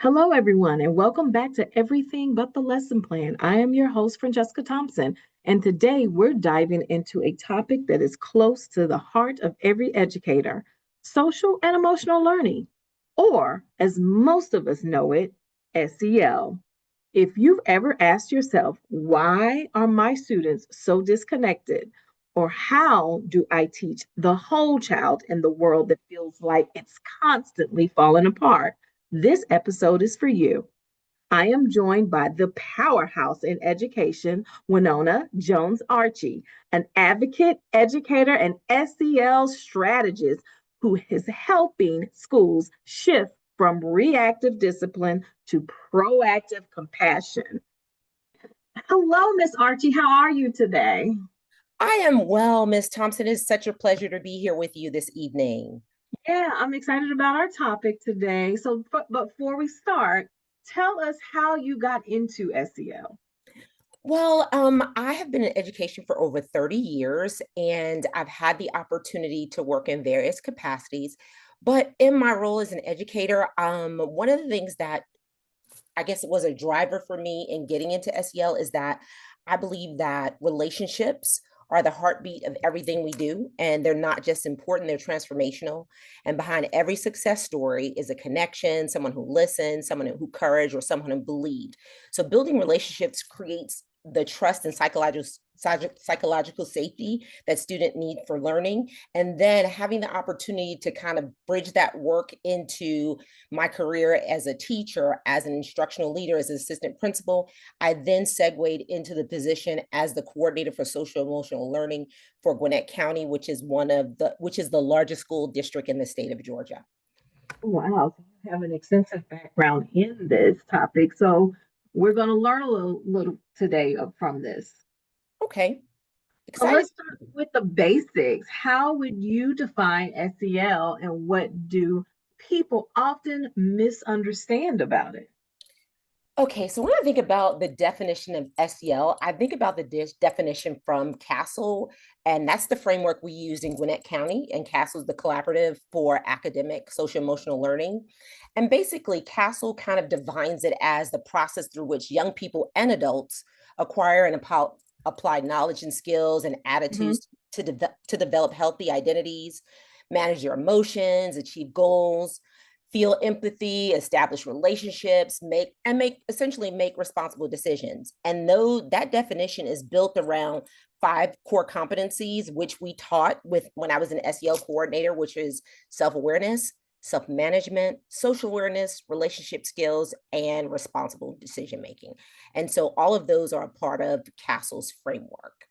Hello, everyone, and welcome back to Everything But the Lesson Plan. I am your host, Franchesca Thompson, and today we're diving into a topic that is close to the heart of every educator: social and emotional learning, or as most of us know it, SEL. If you've ever asked yourself, why are my students so disconnected? Or how do I teach the whole child in the world that feels like it's constantly falling apart? This episode is for you. I am joined by the powerhouse in education, Winona Jones-Archie, an advocate, educator, and SEL strategist who is helping schools shift from reactive discipline to proactive compassion. Hello, Miss Archie. How are you today? I am well, Miss Thompson. It's such a pleasure to be here with you this evening. Yeah, I'm excited about our topic today. But before we start, tell us how you got into SEL. I have been in education for over 30 years, and I've had the opportunity to work in various capacities. But in my role as an educator, one of the things that I guess it was a driver for me in getting into SEL is that I believe that relationships are the heartbeat of everything we do, and they're not just important, they're transformational. And behind every success story is a connection, someone who listens, someone who courage, or someone who believed. So building relationships creates the trust and psychological safety that students need for learning, and then having the opportunity to kind of bridge that work into my career as a teacher, as an instructional leader, as an assistant principal. I then segued into the position as the coordinator for social emotional learning for Gwinnett County, which is the largest school district in the state of Georgia. Wow, so you have an extensive background in this topic. So we're going to learn a little today from this. Okay, So excited. let's start with the basics. How would you define SEL and what do people often misunderstand about it? Okay, so when I think about the definition of SEL, I think about the definition from CASEL, and that's the framework we used in Gwinnett County. And CASEL is the collaborative for academic social emotional learning. And basically, CASEL kind of defines it as the process through which young people and adults acquire and apply knowledge and skills and Mhm. attitudes to develop healthy identities, manage their emotions, achieve goals, feel empathy, establish relationships, make responsible decisions. And though that definition is built around five core competencies, which we taught with when I was an SEL coordinator, which is self-awareness, self-management, social awareness, relationship skills, and responsible decision making. And so all of those are a part of CASEL's framework.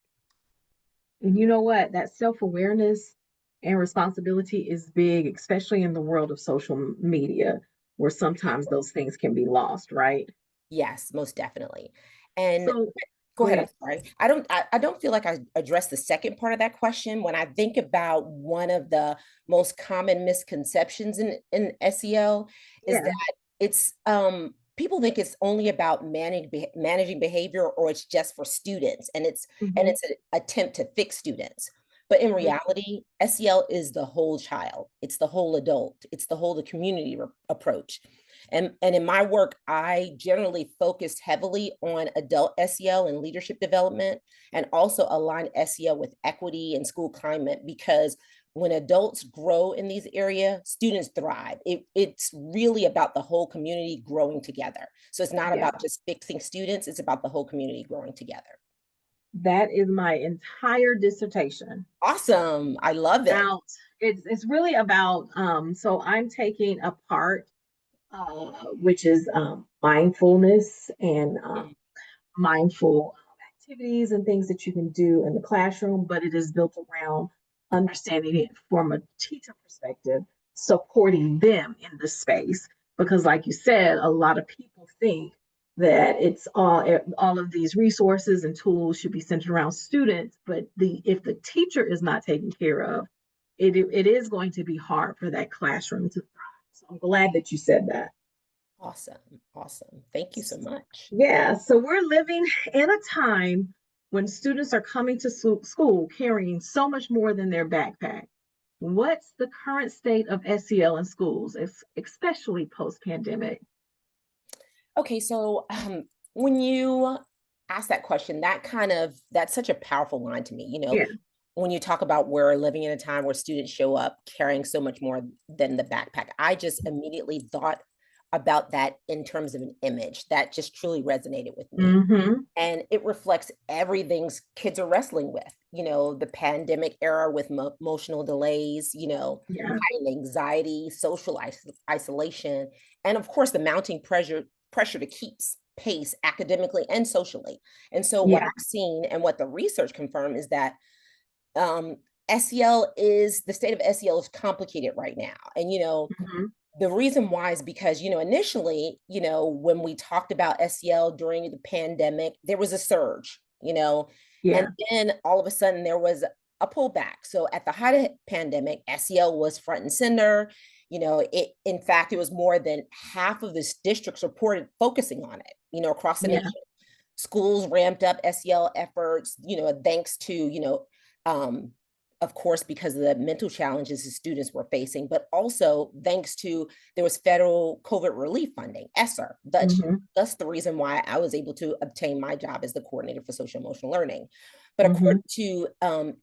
And you know what? That self awareness and responsibility is big, especially in the world of social media, where sometimes those things can be lost, right? Yes, most definitely. And So go go ahead. I'm ahead. sorry. I don't feel like I addressed the second part of that question. When I think about one of the most common misconceptions in SEL is Yeah. that it's people think it's only about managing behavior, or it's just for students, and Mhm. it's an attempt to fix students. But in Mhm. reality, SEL is the whole child. It's the whole adult. It's the whole the community approach. And in my work, I generally focus heavily on adult SEL and leadership development, and also align SEL with equity and school climate, because when adults grow in these areas, students thrive. It's really about the whole community growing together. So it's not Yeah. about just fixing students, it's about the whole community growing together. That is my entire dissertation. Awesome. I love it. About it's really about so I'm taking a part which is mindfulness and mindful activities and things that you can do in the classroom, but it is built around understanding it from a teacher perspective, supporting them in the space. Because, like you said, a lot of people think that it's all of these resources and tools should be centered around students, but the if the teacher is not taken care of, it is going to be hard for that classroom to thrive. So I'm glad that you said that. Awesome. Awesome. Thank you so much. Yeah, so we're living in a time when students are coming to school carrying so much more than their backpack. What's the current state of SEL in schools, especially post pandemic? Okay, so when you ask that question, that's such a powerful line to me. Yeah. When you talk about we're living in a time where students show up carrying so much more than the backpack, I just immediately thought about that in terms of an image that just truly resonated with me. Mm-hmm. And it reflects everything kids are wrestling with, the pandemic era with emotional delays, Yeah. heightened anxiety, social isolation, and of course the mounting pressure to keep pace academically and socially. And so what Yeah. I've seen and what the research confirmed is that um, SEL is the state of SEL is complicated right now. And Mm-hmm. the reason why is because, initially, when we talked about SEL during the pandemic, there was a surge, and Yeah. then all of a sudden there was a pullback. So at the height of the pandemic, SEL was front and center. In fact, it was more than half of the districts reported focusing on it, across the Yeah. nation. Schools ramped up SEL efforts, thanks to, um, of course, because of the mental challenges the students were facing, but also thanks to there was federal COVID relief funding, ESSER. Mm-hmm. That's the reason why I was able to obtain my job as the coordinator for social emotional learning. But Mm-hmm. according to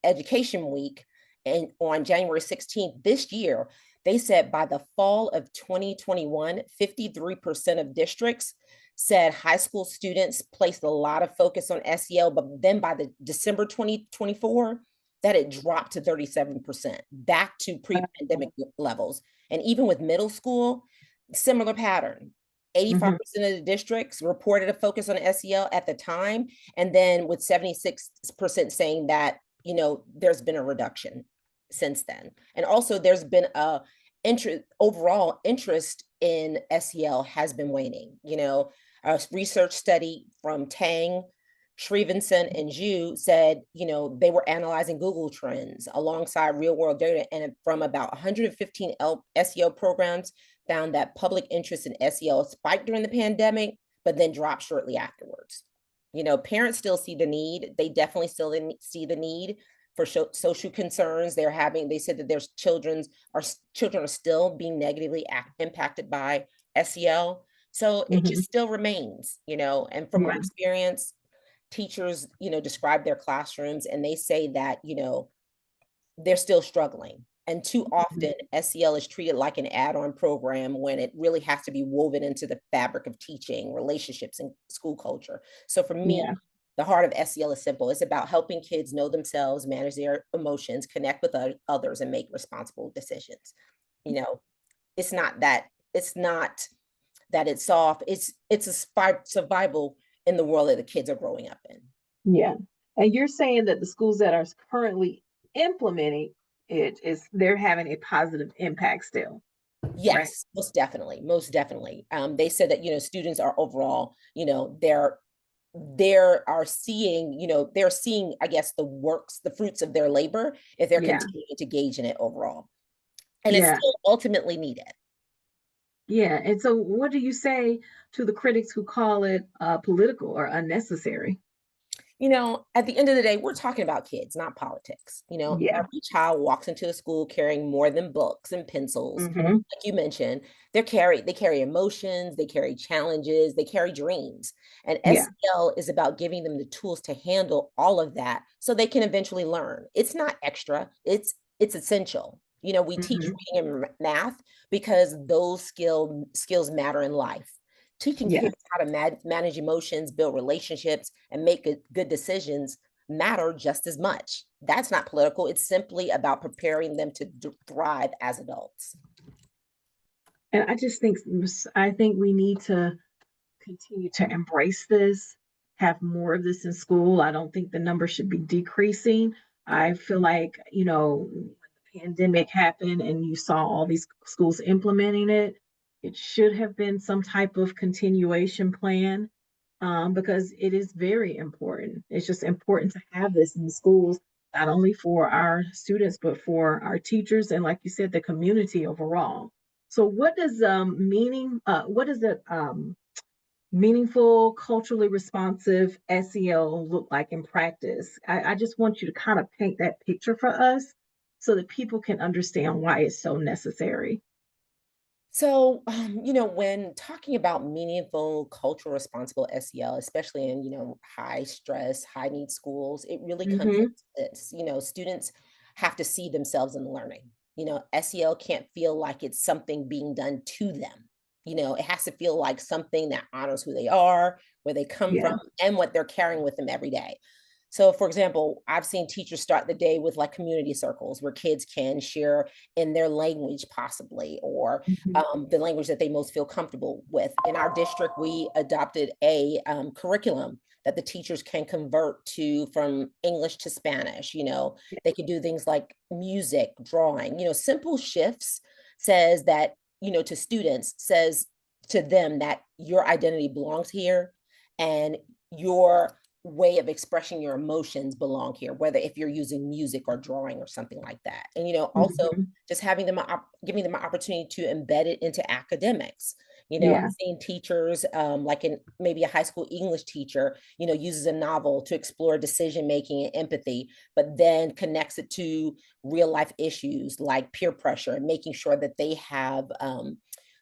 Education Week, and on January 16th this year, they said by the fall of 2021, 53% of districts said high school students placed a lot of focus on SEL, but then by the December 2024, that it dropped to 37%, back to pre-pandemic levels. And even with middle school, similar pattern. Mm-hmm. 85% of the districts reported a focus on SEL at the time, and then with 76% saying that, there's been a reduction since then. And also there's been overall interest in SEL has been waning. A research study from Tang, Shrivenson, and Zhu said, they were analyzing Google Trends alongside real world data, and from about 115 SEO programs, found that public interest in SEO spiked during the pandemic, but then dropped shortly afterwards. Parents still see the need. They definitely still see the need for social concerns. They said that their children are still being negatively impacted by SEL. So it Mm-hmm. just still remains, and from my Yeah. experience, teachers, describe their classrooms and they say that, they're still struggling. And too Mhm. often, SEL is treated like an add on program when it really has to be woven into the fabric of teaching, relationships, and school culture. So for me, Yeah. the heart of SEL is simple. It's about helping kids know themselves, manage their emotions, connect with others, and make responsible decisions. You know, it's not that it's soft. It's a survival in the world that the kids are growing up in. Yeah. And you're saying that the schools that are currently implementing it is they're having a positive impact still, right? Yes, most definitely, most definitely. They said that students are overall, they're seeing, I guess, the fruits of their labor if they're Yeah. continuing to engage in it overall, and it's Yeah. still ultimately needed. Yeah. And so what do you say to the critics who call it political or unnecessary? At the end of the day, we're talking about kids, not politics. Yeah. Every child walks into a school carrying more than books and pencils. Hmm. Like you mentioned, they carry emotions, they carry challenges, they carry dreams. And Yeah. SEL is about giving them the tools to handle all of that so they can eventually learn. It's not extra, it's essential. We teach Hmm. reading and math because those skills matter in life. Teaching Yeah. kids how to manage emotions, build relationships, and make good decisions matter just as much. That's not political. It's simply about preparing them to thrive as adults. And I think we need to continue to embrace this, have more of this in school. I don't think the number should be decreasing. I feel like, when the pandemic happened and you saw all these schools implementing it, it should have been some type of continuation plan, because it is very important. It's just important to have this in the schools, not only for our students, but for our teachers and, like you said, the community overall. So, what does it meaningful, culturally responsive SEL look like in practice? I just want you to kind of paint that picture for us so that people can understand why it's so necessary. So, when talking about meaningful, cultural, responsible SEL, especially in, high stress, high need schools, it really comes Hmm. into this. Students have to see themselves in learning. SEL can't feel like it's something being done to them. It has to feel like something that honors who they are, where they come from, Yeah. and what they're carrying with them every day. So, for example, I've seen teachers start the day with like community circles where kids can share in their language, possibly, or Hmm. the language that they most feel comfortable with. In our district, we adopted a curriculum that the teachers can convert to from English to Spanish. They could do things like music, drawing, simple shifts says that, to students, says to them that your identity belongs here and your way of expressing your emotions belong here, whether if you're using music or drawing or something like that. And also Hmm. just having them giving them an opportunity to embed it into academics. Yeah. I've seen teachers, like in maybe a high school English teacher, uses a novel to explore decision making and empathy, but then connects it to real life issues like peer pressure and making sure that they have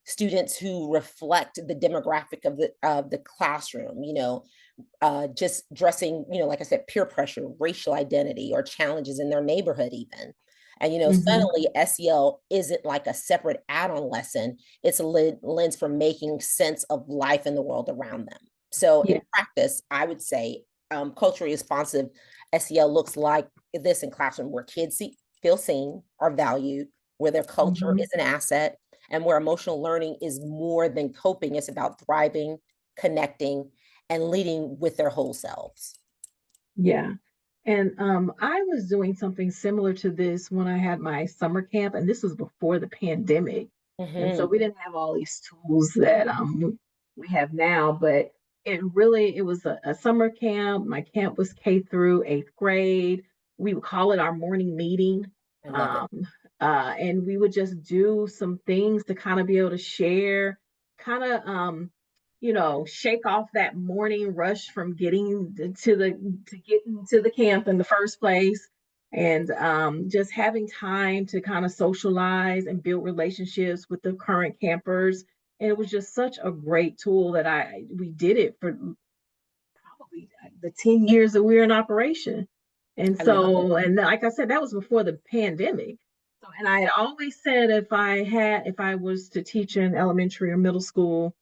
students who reflect the demographic of the classroom. Just dressing, like I said, peer pressure, racial identity, or challenges in their neighborhood, even. And, Hmm. suddenly SEL isn't like a separate add on lesson, it's a lens for making sense of life in the world around them. So, Yeah. in practice, I would say culturally responsive SEL looks like this in classroom where kids feel seen, are valued, where their culture Hmm. is an asset, and where emotional learning is more than coping, it's about thriving, connecting, and leading with their whole selves. Yeah. And I was doing something similar to this when I had my summer camp, and this was before the pandemic. And so Mhm. we didn't have all these tools that we have now, but it was a summer camp. My camp was K through eighth grade. We would call it our morning meeting. I love it. Um, and we would just do some things to kind of be able to share, kind of shake off that morning rush from getting to the camp in the first place, and just having time to kind of socialize and build relationships with the current campers. And it was just such a great tool that I we did it for probably the 10 years that we were in operation. And I love it. so, and like I said, that was before the pandemic. So, and I had always said if I was to teach in elementary or middle school,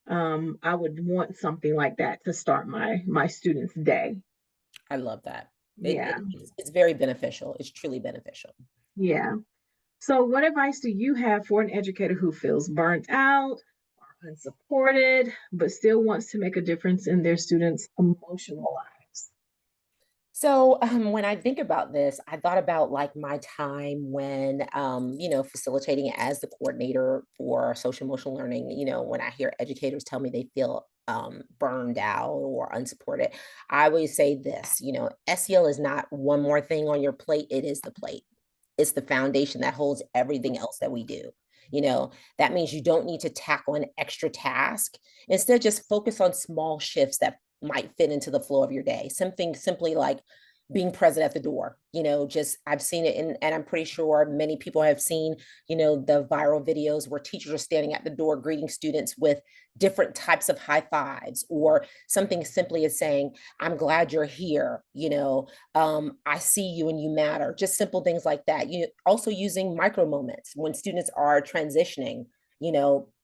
I would want something like that to start my students' day. I love that. Yeah, It's very beneficial. It's truly beneficial. yeah. So, what advice do you have for an educator who feels burnt out or unsupported, but still wants to make a difference in their students' emotional lives? So, when I think about this, I thought about like my time when, facilitating as the coordinator for social emotional learning. When I hear educators tell me they feel burned out or unsupported, I always say this, SEL is not one more thing on your plate, it is the plate. It's the foundation that holds everything else that we do. That means you don't need to tack on extra task. Instead, just focus on small shifts that might fit into the flow of your day. Something simply like being present at the door. Just I've seen it and I'm pretty sure many people have seen, the viral videos where teachers are standing at the door greeting students with different types of high fives, or something simply as saying, I'm glad you're here, I see you and you matter. Just simple things like that. Also using micro moments when students are transitioning,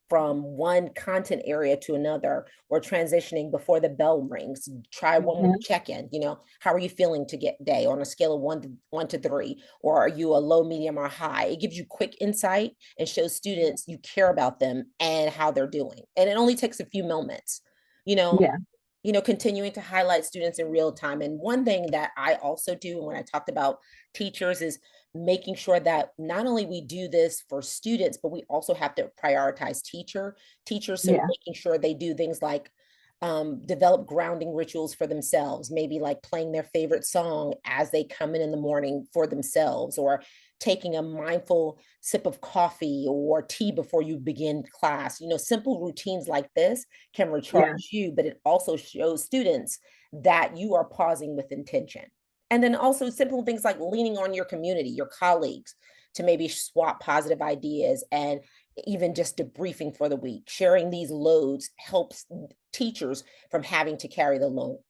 from one content area to another, or transitioning before the bell rings. Try one more Mhm. check-in. How are you feeling today on a scale of one to three? Or are you a low, medium, or high? It gives you quick insight and shows students you care about them and how they're doing. And it only takes a few moments. You know, Yeah, continuing to highlight students in real time. And one thing that I also do when I talked about teachers is making sure that not only we do this for students, but we also have to prioritize teachers. So yeah, making sure they do things like develop grounding rituals for themselves, maybe like playing their favorite song as they come in the morning for themselves, or taking a mindful sip of coffee or tea before you begin class. Simple routines like this can yeah, recharge you, but it also shows students that you are pausing with intention. And then also simple things like leaning on your community, your colleagues, to maybe swap positive ideas and even just debriefing for the week. Sharing these loads helps teachers from having to carry the load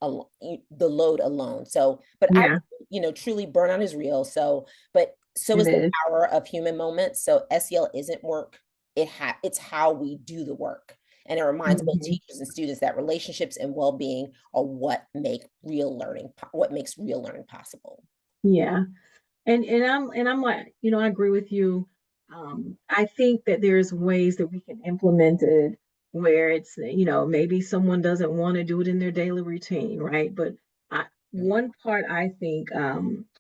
alone. So, but I, Yeah, truly burnout is real. So, but so it is the is. power of human moments. So SEL isn't work. It's how we do the work. And it reminds both Mhm. teachers and students that relationships and well-being are what makes real learning possible. Yeah. And I'm like, I agree with you. I think that there's ways that we can implement it where it's, maybe someone doesn't want to do it in their daily routine, right? But one part I think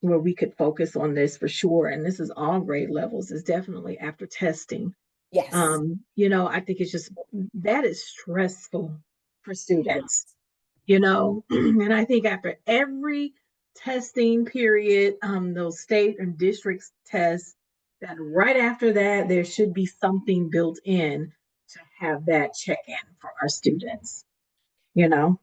where we could focus on this for sure, and this is all grade levels, is definitely after testing. Yes. I think it's just that is stressful for students, Yes. and I think after every testing period, those state and districts tests, that right after that, there should be something built in to have that check in for our students, you know?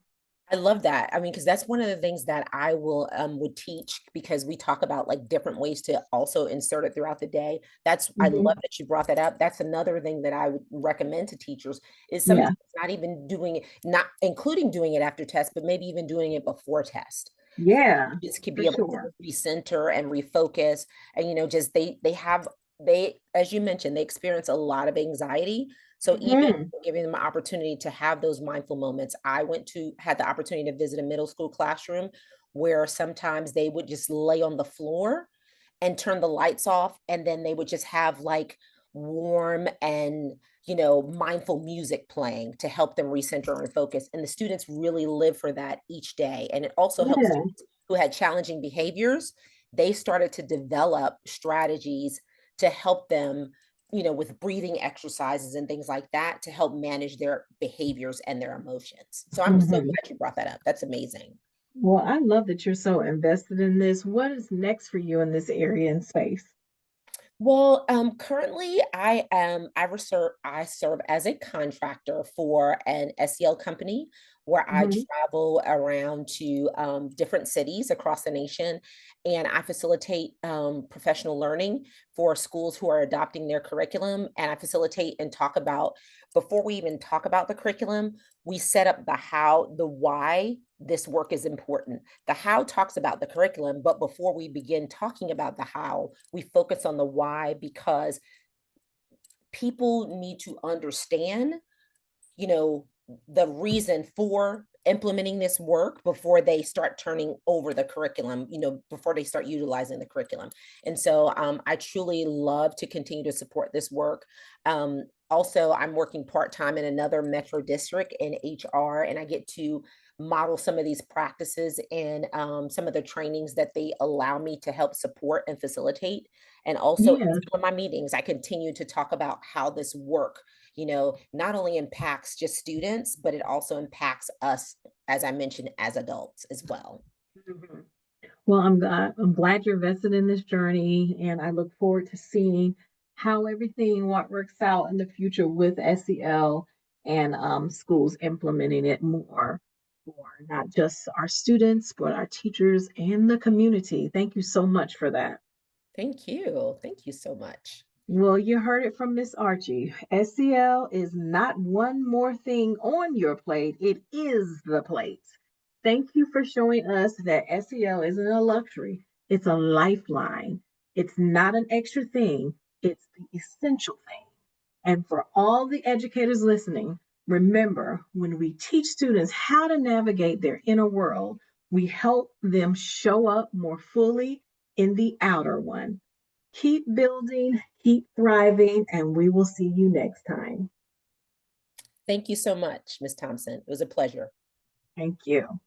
I love that. I mean, because that's one of the things that I would teach because we talk about like different ways to also insert it throughout the day. I love Mhm. that you brought that up. That's another thing that I would recommend to teachers is sometimes Yeah, not even doing it, not including doing it after test, but maybe even doing it before test. yeah, Students can for be able to sure. recenter and refocus, and just they, as you mentioned, they experience a lot of anxiety. So even Hmm. giving them an opportunity to have those mindful moments. Had the opportunity to visit a middle school classroom where sometimes they would just lay on the floor and turn the lights off, and then they would just have like warm and mindful music playing to help them recenter and focus. And the students really live for that each day. And it also helps Yeah. students who had challenging behaviors. They started to develop strategies to help them, with breathing exercises and things like that to help manage their behaviors and their emotions. So I'm so Hmm. glad you brought that up. That's amazing. Well, I love that you're so invested in this. What is next for you in this area and space? Well, currently I serve as a contractor for an SEL company where I Hmm. travel around to different cities across the nation, and I facilitate professional learning for schools who are adopting their curriculum. And I facilitate and talk about, before we even talk about the curriculum, we set up the how, the why this work is important. The how talks about the curriculum, but before we begin talking about the how, we focus on the why because people need to understand, you know, the reason for implementing this work before they start turning over the curriculum, before they start utilizing the curriculum. And so I truly love to continue to support this work. Also, I'm working part-time in another metro district in HR, and I get to model some of these practices and some of the trainings that they allow me to help support and facilitate. And also in Yeah. some of my meetings, I continue to talk about how this work not only impacts just students, but it also impacts us, as I mentioned, as adults as well. Mhm. Well, I'm glad you're vested in this journey, and I look forward to seeing how everything what works out in the future with SEL and schools implementing it more for not just our students, but our teachers and the community. Thank you so much for that. Thank you. Thank you so much. Well, you heard it from Miss Archie. SEL is not one more thing on your plate, it is the plate. Thank you for showing us that SEL isn't a luxury, it's a lifeline. It's not an extra thing, it's the essential thing. And for all the educators listening, remember when we teach students how to navigate their inner world, we help them show up more fully in the outer one. Keep building, keep thriving, and we will see you next time. Thank you so much, Ms. Thompson. It was a pleasure. Thank you.